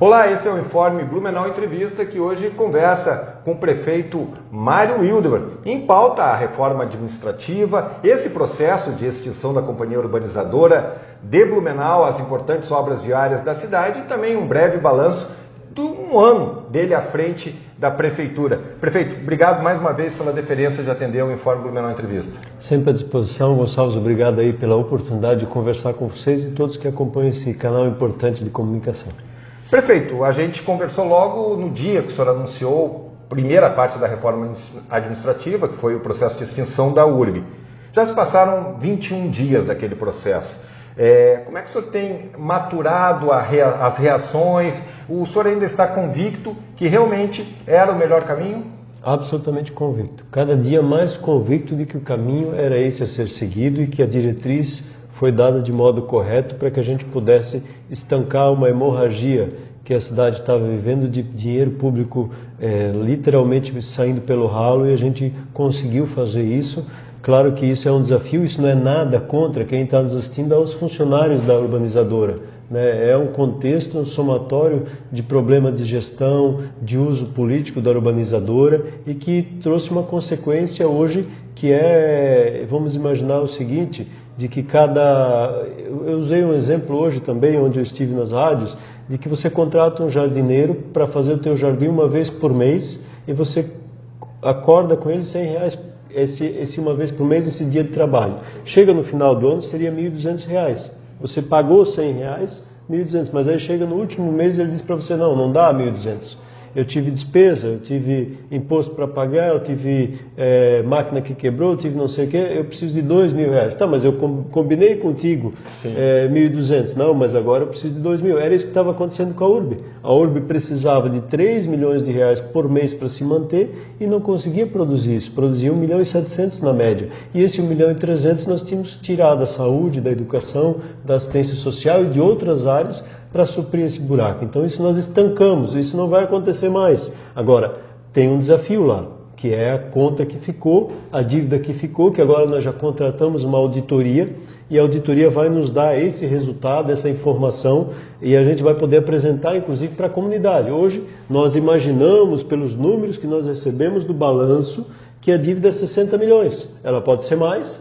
Olá, esse é o Informe Blumenau Entrevista, que hoje conversa com o prefeito Mário Wildemann. Em pauta, a reforma administrativa, esse processo de extinção da companhia urbanizadora de Blumenau, as importantes obras viárias da cidade e também um breve balanço de um ano dele à frente da prefeitura. Prefeito, obrigado mais uma vez pela deferência de atender o Informe Blumenau Entrevista. Sempre à disposição, Gonçalves, obrigado aí pela oportunidade de conversar com vocês e todos que acompanham esse canal importante de comunicação. Prefeito, a gente conversou logo no dia que o senhor anunciou a primeira parte da reforma administrativa, que foi o processo de extinção da URB. Já se passaram 21 dias daquele processo. Como é que o senhor tem maturado as reações? O senhor ainda está convicto que realmente era o melhor caminho? Absolutamente convicto. Cada dia mais convicto de que o caminho era esse a ser seguido e que a diretriz foi dada de modo correto para que a gente pudesse estancar uma hemorragia que a cidade estava vivendo de dinheiro público literalmente saindo pelo ralo, e a gente conseguiu fazer isso. Claro que isso é um desafio, isso não é nada contra quem está nos assistindo aos funcionários da urbanizadora, né? É um contexto, um somatório de problema de gestão, de uso político da urbanizadora e que trouxe uma consequência hoje que vamos imaginar o seguinte, de que eu usei um exemplo hoje também, onde eu estive nas rádios, de que você contrata um jardineiro para fazer o teu jardim uma vez por mês e você acorda com ele R$100 esse uma vez por mês, esse dia de trabalho. Chega no final do ano, seria R$1.200. Você pagou R$100, 1.200, mas aí chega no último mês e ele diz para você, não dá 1.200. Eu tive despesa, eu tive imposto para pagar, eu tive máquina que quebrou, eu tive não sei o que, eu preciso de R$2.000. Tá, mas eu combinei contigo 1.200. Não, mas agora eu preciso de 2.000. Era isso que estava acontecendo com a URB. A URB precisava de R$3 milhões por mês para se manter e não conseguia produzir isso. Produzia 1.700.000 na média. E esse 1.300.000 nós tínhamos tirado da saúde, da educação, da assistência social e de outras áreas para suprir esse buraco. Então isso nós estancamos, isso não vai acontecer mais. Agora, tem um desafio lá, que é a conta que ficou, a dívida que ficou, que agora nós já contratamos uma auditoria, e a auditoria vai nos dar esse resultado, essa informação, e a gente vai poder apresentar, inclusive, para a comunidade. Hoje, nós imaginamos, pelos números que nós recebemos do balanço, que a dívida é 60 milhões. Ela pode ser mais,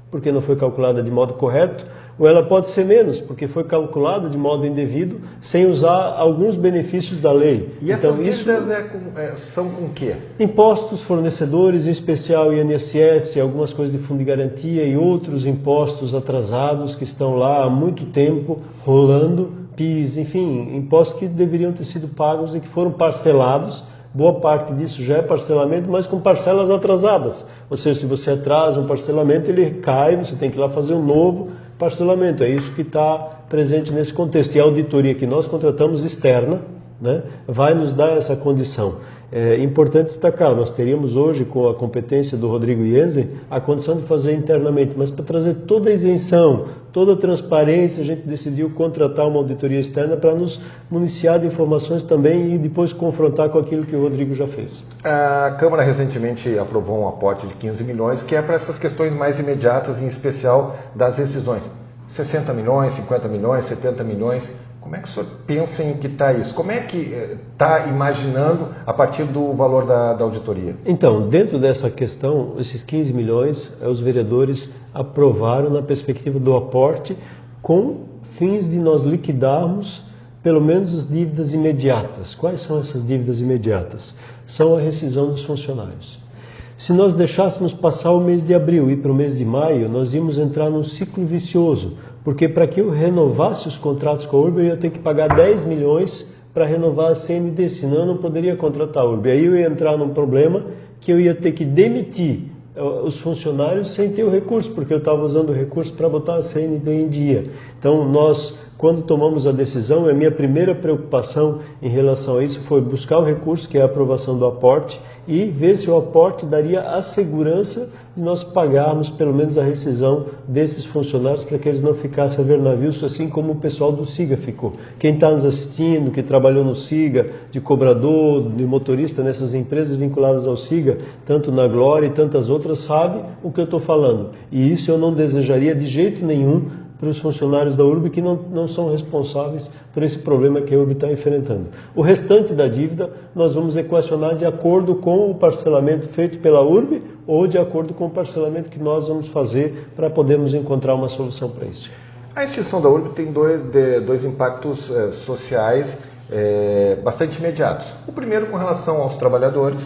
porque não foi calculada de modo correto, ou ela pode ser menos, porque foi calculada de modo indevido, sem usar alguns benefícios da lei. E então, essas dívidas são com o quê? Impostos, fornecedores, em especial INSS, algumas coisas de fundo de garantia e outros impostos atrasados que estão lá há muito tempo rolando, PIS, enfim, impostos que deveriam ter sido pagos e que foram parcelados. Boa parte disso já é parcelamento, mas com parcelas atrasadas. Ou seja, se você atrasa um parcelamento, ele cai, você tem que ir lá fazer um novo parcelamento. É isso que está presente nesse contexto. E a auditoria que nós contratamos externa, né, vai nos dar essa condição. É importante destacar, nós teríamos hoje, com a competência do Rodrigo Jensen, a condição de fazer internamente, mas para trazer toda a isenção, toda a transparência, a gente decidiu contratar uma auditoria externa para nos municiar de informações também e depois confrontar com aquilo que o Rodrigo já fez. A Câmara recentemente aprovou um aporte de 15 milhões, que é para essas questões mais imediatas, em especial das rescisões. 60 milhões, 50 milhões, 70 milhões... Como é que o senhor pensa em quitar isso? Como é que está imaginando a partir do valor da auditoria? Então, dentro dessa questão, esses 15 milhões, os vereadores aprovaram na perspectiva do aporte com fins de nós liquidarmos pelo menos as dívidas imediatas. Quais são essas dívidas imediatas? São a rescisão dos funcionários. Se nós deixássemos passar o mês de abril e para o mês de maio, nós íamos entrar num ciclo vicioso, porque para que eu renovasse os contratos com a URB, eu ia ter que pagar 10 milhões para renovar a CND, senão eu não poderia contratar a URB. Aí eu ia entrar num problema que eu ia ter que demitir os funcionários sem ter o recurso, porque eu estava usando o recurso para botar a CND em dia. Então, nós, quando tomamos a decisão, a minha primeira preocupação em relação a isso foi buscar o recurso, que é a aprovação do aporte, e ver se o aporte daria a segurança de nós pagarmos pelo menos a rescisão desses funcionários para que eles não ficassem a ver navios, assim como o pessoal do SIGA ficou. Quem está nos assistindo, que trabalhou no SIGA, de cobrador, de motorista nessas empresas vinculadas ao SIGA, tanto na Glória e tantas outras, sabe o que eu estou falando. E isso eu não desejaria de jeito nenhum para os funcionários da URB que não são responsáveis por esse problema que a URB está enfrentando. O restante da dívida nós vamos equacionar de acordo com o parcelamento feito pela URB ou de acordo com o parcelamento que nós vamos fazer para podermos encontrar uma solução para isso. A extinção da URB tem dois impactos sociais bastante imediatos. O primeiro com relação aos trabalhadores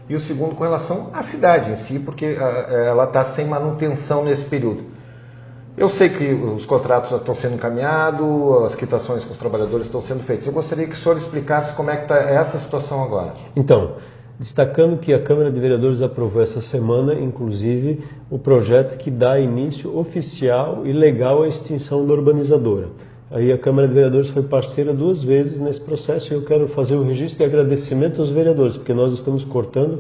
e o segundo com relação à cidade em si, porque ela está sem manutenção nesse período. Eu sei que os contratos já estão sendo encaminhados, as quitações com os trabalhadores estão sendo feitas. Eu gostaria que o senhor explicasse como é que está essa situação agora. Então, destacando que a Câmara de Vereadores aprovou essa semana, inclusive, o projeto que dá início oficial e legal à extinção da urbanizadora. Aí a Câmara de Vereadores foi parceira 2 vezes nesse processo e eu quero fazer o registro de agradecimento aos vereadores, porque nós estamos cortando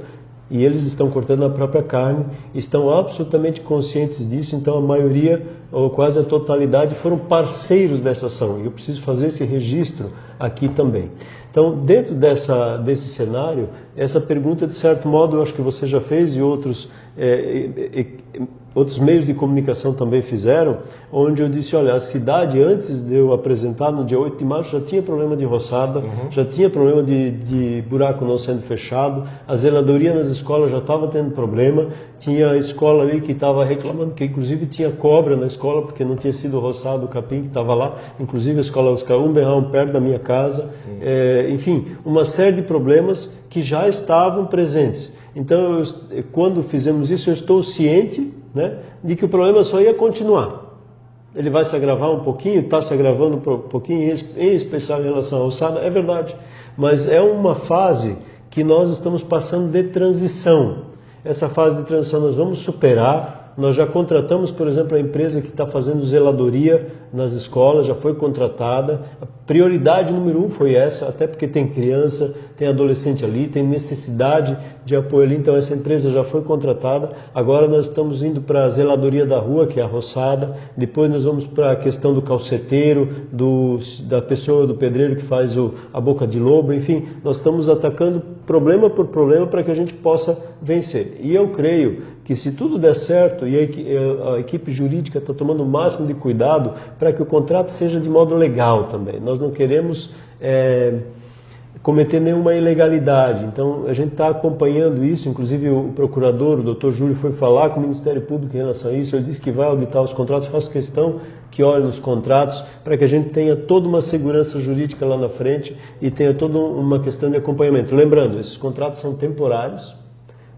e eles estão cortando a própria carne, estão absolutamente conscientes disso, então a maioria, ou quase a totalidade, foram parceiros dessa ação. E eu preciso fazer esse registro aqui também. Então, dentro desse cenário, essa pergunta, de certo modo, eu acho que você já fez e outros meios de comunicação também fizeram, onde eu disse, olha, a cidade, antes de eu apresentar no dia 8 de março, já tinha problema de roçada, já tinha problema de buraco não sendo fechado, a zeladoria nas escolas já estava tendo problema, tinha a escola ali que estava reclamando, que inclusive tinha cobra na escola, porque não tinha sido roçado o capim que estava lá, inclusive a escola Oscar Umberraum, perto da minha casa, enfim, uma série de problemas que já estavam presentes. Então, quando fizemos isso, eu estou ciente, né, de que o problema só ia continuar. Ele vai se agravar um pouquinho, está se agravando um pouquinho, em especial em relação à alçada, é verdade. Mas é uma fase que nós estamos passando de transição. Essa fase de transição nós vamos superar. Nós já contratamos, por exemplo, a empresa que está fazendo zeladoria nas escolas, já foi contratada. A prioridade número 1 foi essa, até porque tem criança, tem adolescente ali, tem necessidade de apoio ali, então essa empresa já foi contratada. Agora nós estamos indo para a zeladoria da rua, que é a roçada, depois nós vamos para a questão do calceteiro, da pessoa, do pedreiro que faz a boca de lobo, enfim, nós estamos atacando problema por problema para que a gente possa vencer. E eu creio que se tudo der certo, e a equipe jurídica está tomando o máximo de cuidado para que o contrato seja de modo legal também. Nós não queremos cometer nenhuma ilegalidade. Então, a gente está acompanhando isso, inclusive o procurador, o doutor Júlio, foi falar com o Ministério Público em relação a isso, ele disse que vai auditar os contratos, faço questão que olhe nos contratos, para que a gente tenha toda uma segurança jurídica lá na frente e tenha toda uma questão de acompanhamento. Lembrando, esses contratos são temporários,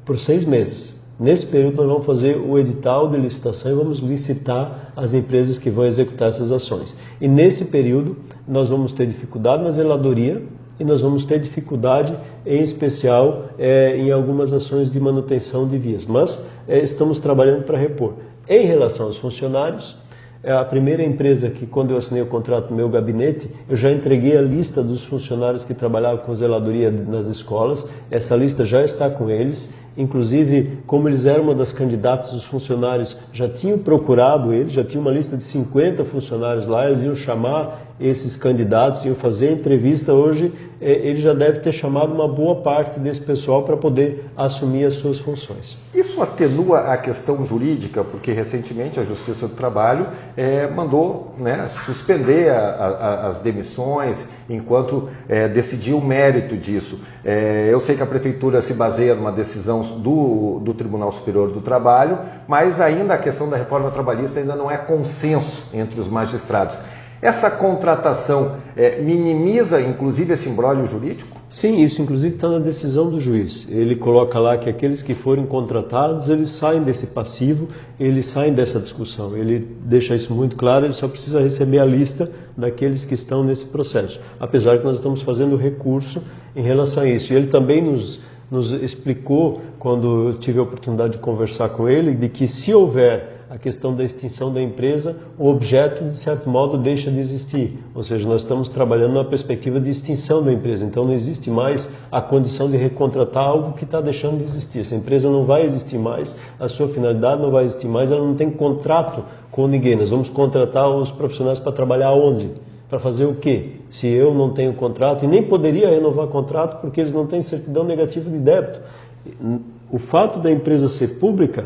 por 6 meses. Nesse período nós vamos fazer o edital de licitação e vamos licitar as empresas que vão executar essas ações. E nesse período nós vamos ter dificuldade na zeladoria e nós vamos ter dificuldade, em especial, em algumas ações de manutenção de vias. Mas estamos trabalhando para repor. Em relação aos funcionários, a primeira empresa que, quando eu assinei o contrato no meu gabinete, eu já entreguei a lista dos funcionários que trabalhavam com zeladoria nas escolas. Essa lista já está com eles. Inclusive, como eles eram uma das candidatas, os funcionários já tinham procurado eles, já tinha uma lista de 50 funcionários lá, eles iam chamar esses candidatos, iam fazer entrevista. Hoje, ele já deve ter chamado uma boa parte desse pessoal para poder assumir as suas funções. Isso atenua a questão jurídica, porque recentemente a Justiça do Trabalho mandou, né, suspender as demissões enquanto decidia o mérito disso. Eu sei que a Prefeitura se baseia numa decisão do Tribunal Superior do Trabalho, mas ainda a questão da reforma trabalhista ainda não é consenso entre os magistrados. Essa contratação minimiza, inclusive, esse imbróglio jurídico? Sim, isso inclusive está na decisão do juiz. Ele coloca lá que aqueles que forem contratados, eles saem desse passivo, eles saem dessa discussão. Ele deixa isso muito claro, ele só precisa receber a lista daqueles que estão nesse processo. Apesar que nós estamos fazendo recurso em relação a isso. E ele também nos explicou, quando eu tive a oportunidade de conversar com ele, de que se houver a questão da extinção da empresa, o objeto, de certo modo, deixa de existir. Ou seja, nós estamos trabalhando na perspectiva de extinção da empresa. Então, não existe mais a condição de recontratar algo que está deixando de existir. Essa empresa não vai existir mais, a sua finalidade não vai existir mais, ela não tem contrato com ninguém. Nós vamos contratar os profissionais para trabalhar onde? Para fazer o quê? Se eu não tenho contrato, e nem poderia renovar contrato porque eles não têm certidão negativa de débito. O fato da empresa ser pública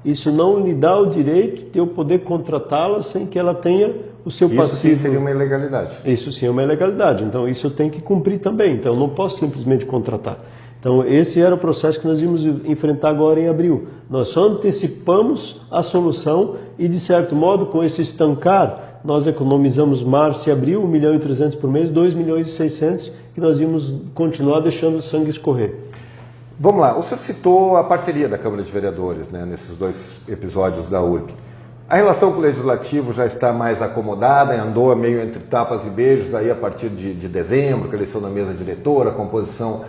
isso não lhe dá o direito de eu poder contratá-la sem que ela tenha o seu passivo. Isso sim seria uma ilegalidade. Isso sim é uma ilegalidade, então isso eu tenho que cumprir também, então eu não posso simplesmente contratar. Então esse era o processo que nós íamos enfrentar agora em abril. Nós só antecipamos a solução e, de certo modo, com esse estancar, nós economizamos março e abril, 1.300.000 por mês, 2.600.000, que nós íamos continuar deixando o sangue escorrer. Vamos lá, o senhor citou a parceria da Câmara de Vereadores, né, nesses 2 episódios da URB. A relação com o Legislativo já está mais acomodada, andou meio entre tapas e beijos aí a partir de dezembro, com a eleição da mesa diretora, a composição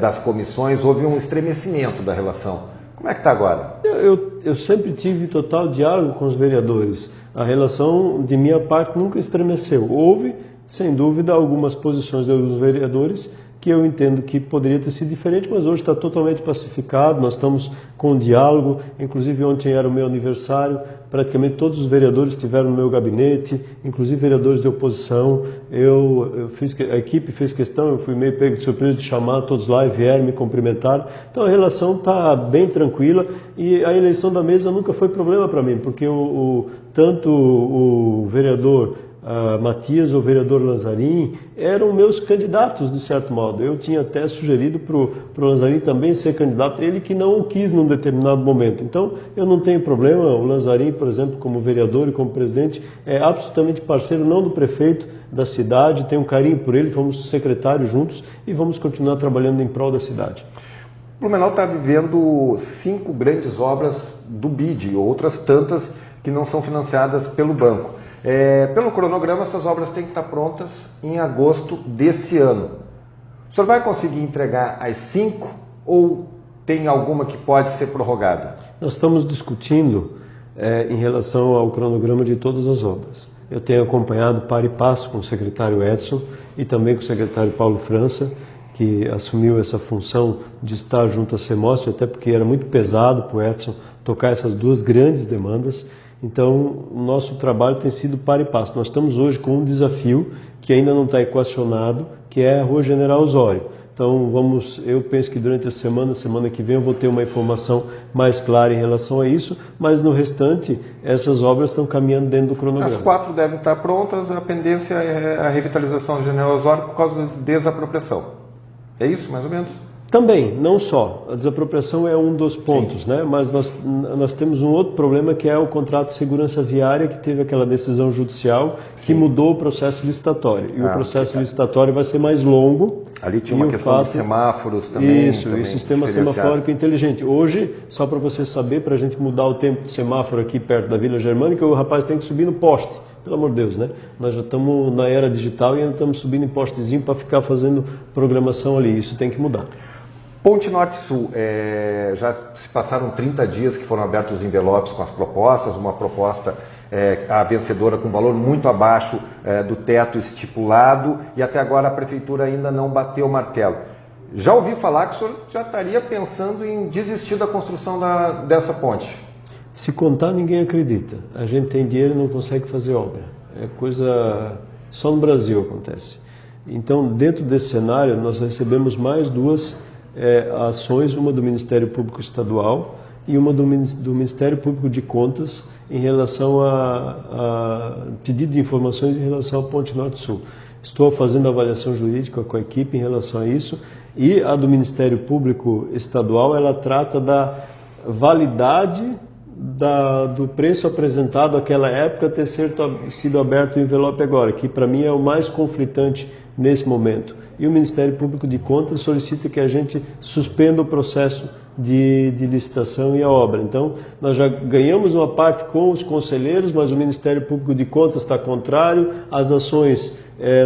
das comissões, houve um estremecimento da relação. Como é que está agora? Eu sempre tive total diálogo com os vereadores. A relação, de minha parte, nunca estremeceu. Houve, sem dúvida, algumas posições dos vereadores que eu entendo que poderia ter sido diferente, mas hoje está totalmente pacificado, nós estamos com um inclusive ontem era o meu aniversário, praticamente todos os vereadores estiveram no meu gabinete, inclusive vereadores de oposição, a equipe fez questão, eu fui meio pego de surpresa de chamar todos lá e vieram me cumprimentar, então a relação está bem tranquila e a eleição da mesa nunca foi problema para mim, porque tanto o vereador Matias ou o vereador Lanzarin eram meus candidatos, de certo modo. Eu tinha até sugerido para o Lanzarin também ser candidato, ele que não o quis num determinado momento. Então, eu não tenho problema. O Lanzarin, por exemplo, como vereador e como presidente, é absolutamente parceiro não do prefeito da cidade, tenho um carinho por ele, fomos secretários juntos e vamos continuar trabalhando em prol da cidade. Blumenau está vivendo 5 grandes obras do BID e outras tantas que não são financiadas pelo banco. Pelo cronograma, essas obras têm que estar prontas em agosto desse ano. O senhor vai conseguir entregar as 5 ou tem alguma que pode ser prorrogada? Nós estamos discutindo em relação ao cronograma de todas as obras. Eu tenho acompanhado par e passo com o secretário Edson e também com o secretário Paulo França, que assumiu essa função de estar junto à CEMOST, até porque era muito pesado para o Edson tocar essas 2 grandes demandas. Então, o nosso trabalho tem sido par e passo. Nós estamos hoje com um desafio que ainda não está equacionado, que é a Rua General Osório. Então, eu penso que durante a semana que vem, eu vou ter uma informação mais clara em relação a isso, mas no restante, essas obras estão caminhando dentro do cronograma. As 4 devem estar prontas, a pendência é a revitalização do General Osório por causa da desapropriação. É isso, mais ou menos? Também, não só. A desapropriação é um dos pontos, né? Mas nós temos um outro problema que é o contrato de segurança viária, que teve aquela decisão judicial que mudou o processo licitatório. E o processo licitatório vai ser mais longo. Ali tinha uma questão de semáforos também. Isso, e o sistema semafórico inteligente. Hoje, só para você saber, para a gente mudar o tempo de semáforo aqui perto da Vila Germânica, o rapaz tem que subir no poste. Pelo amor de Deus, né? Nós já estamos na era digital e ainda estamos subindo em postezinho para ficar fazendo programação ali. Isso tem que mudar. Ponte Norte-Sul, já se passaram 30 dias que foram abertos os envelopes com as propostas, uma proposta, a vencedora com valor muito abaixo do teto estipulado e até agora a Prefeitura ainda não bateu o martelo. Já ouvi falar que o senhor já estaria pensando em desistir da construção dessa ponte. Se contar, ninguém acredita. A gente tem dinheiro e não consegue fazer obra. É coisa... só no Brasil acontece. Então, dentro desse cenário, nós recebemos mais 2 ações, uma do Ministério Público Estadual e uma do Ministério Público de Contas em relação a pedido de informações em relação à Ponte Norte-Sul. Estou fazendo avaliação jurídica com a equipe em relação a isso e a do Ministério Público Estadual, ela trata da validade do preço apresentado naquela época ter sido aberto o envelope agora, que para mim é o mais conflitante nesse momento. E o Ministério Público de Contas solicita que a gente suspenda o processo de licitação e a obra. Então, nós já ganhamos uma parte com os conselheiros, mas o Ministério Público de Contas está contrário. As ações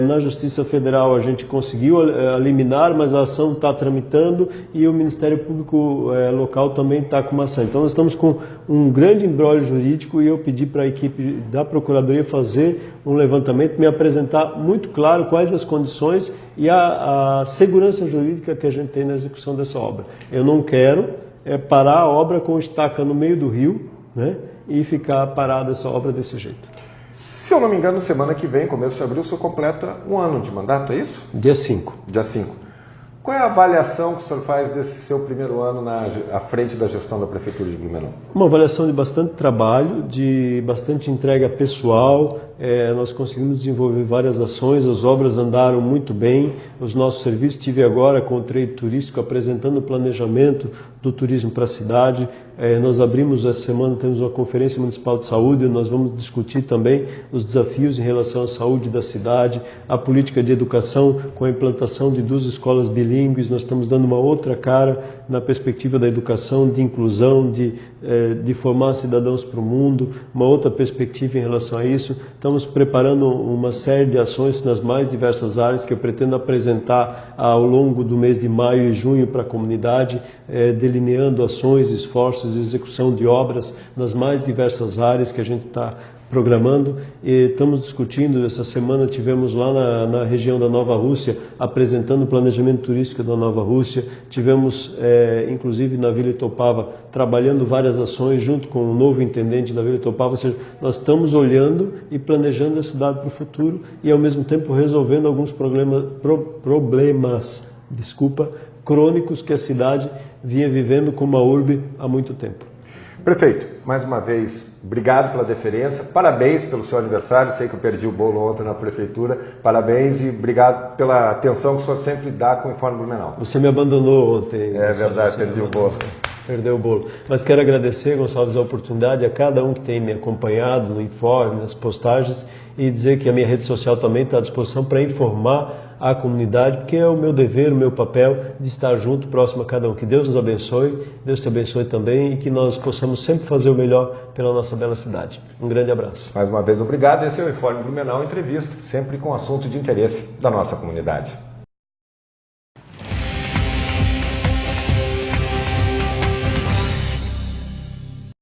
na Justiça Federal a gente conseguiu eliminar, mas a ação está tramitando e o Ministério Público local também está com uma ação. Então, nós estamos com um grande imbróglio jurídico e eu pedi para a equipe da Procuradoria fazer um levantamento, me apresentar muito claro quais as condições e a segurança jurídica que a gente tem na execução dessa obra. Eu não quero parar a obra com estaca no meio do rio, né, e ficar parada essa obra desse jeito. Se eu não me engano, semana que vem, começo de abril, o senhor completa um ano de mandato, é isso? Dia 5. Dia 5. Qual é a avaliação que o senhor faz desse seu primeiro ano à frente da gestão da Prefeitura de Blumenau? Uma avaliação de bastante trabalho, de bastante entrega pessoal. Nós conseguimos desenvolver várias ações, as obras andaram muito bem, os nossos serviços. Estive agora com o trade turístico apresentando o planejamento do turismo para a cidade. Nós abrimos essa semana, temos uma conferência municipal de saúde, nós vamos discutir também os desafios em relação à saúde da cidade, a política de educação com a implantação de 2 escolas bilíngues. Nós estamos dando uma outra cara na perspectiva da educação, de inclusão, de formar cidadãos para o mundo, uma outra perspectiva em relação a isso. Estamos preparando uma série de ações nas mais diversas áreas que eu pretendo apresentar ao longo do mês de maio e junho para a comunidade, delineando ações, esforços e execução de obras nas mais diversas áreas que a gente está programando. E estamos discutindo, essa semana tivemos lá na região da Nova Rússia, apresentando o planejamento turístico da Nova Rússia, tivemos inclusive na Vila Itopava, trabalhando várias ações junto com o novo intendente da Vila Itopava. Ou seja, nós estamos olhando e planejando a cidade para o futuro e ao mesmo tempo resolvendo alguns problemas crônicos que a cidade vinha vivendo como a urbe há muito tempo. Prefeito, mais uma vez, obrigado pela deferência, parabéns pelo seu aniversário, sei que eu perdi o bolo ontem na Prefeitura, parabéns e obrigado pela atenção que o senhor sempre dá com o Informe Blumenau. Você me abandonou ontem. É verdade, perdi o bolo. Perdeu o bolo. Mas quero agradecer, Gonçalves, a oportunidade, a cada um que tem me acompanhado no Informe, nas postagens, e dizer que a minha rede social também está à disposição para informar à comunidade, porque é o meu dever, o meu papel de estar junto, próximo a cada um. Que Deus nos abençoe, Deus te abençoe também e que nós possamos sempre fazer o melhor pela nossa bela cidade. Um grande abraço. Mais uma vez, obrigado. Esse é o Informe Blumenau Entrevista, sempre com assunto de interesse da nossa comunidade.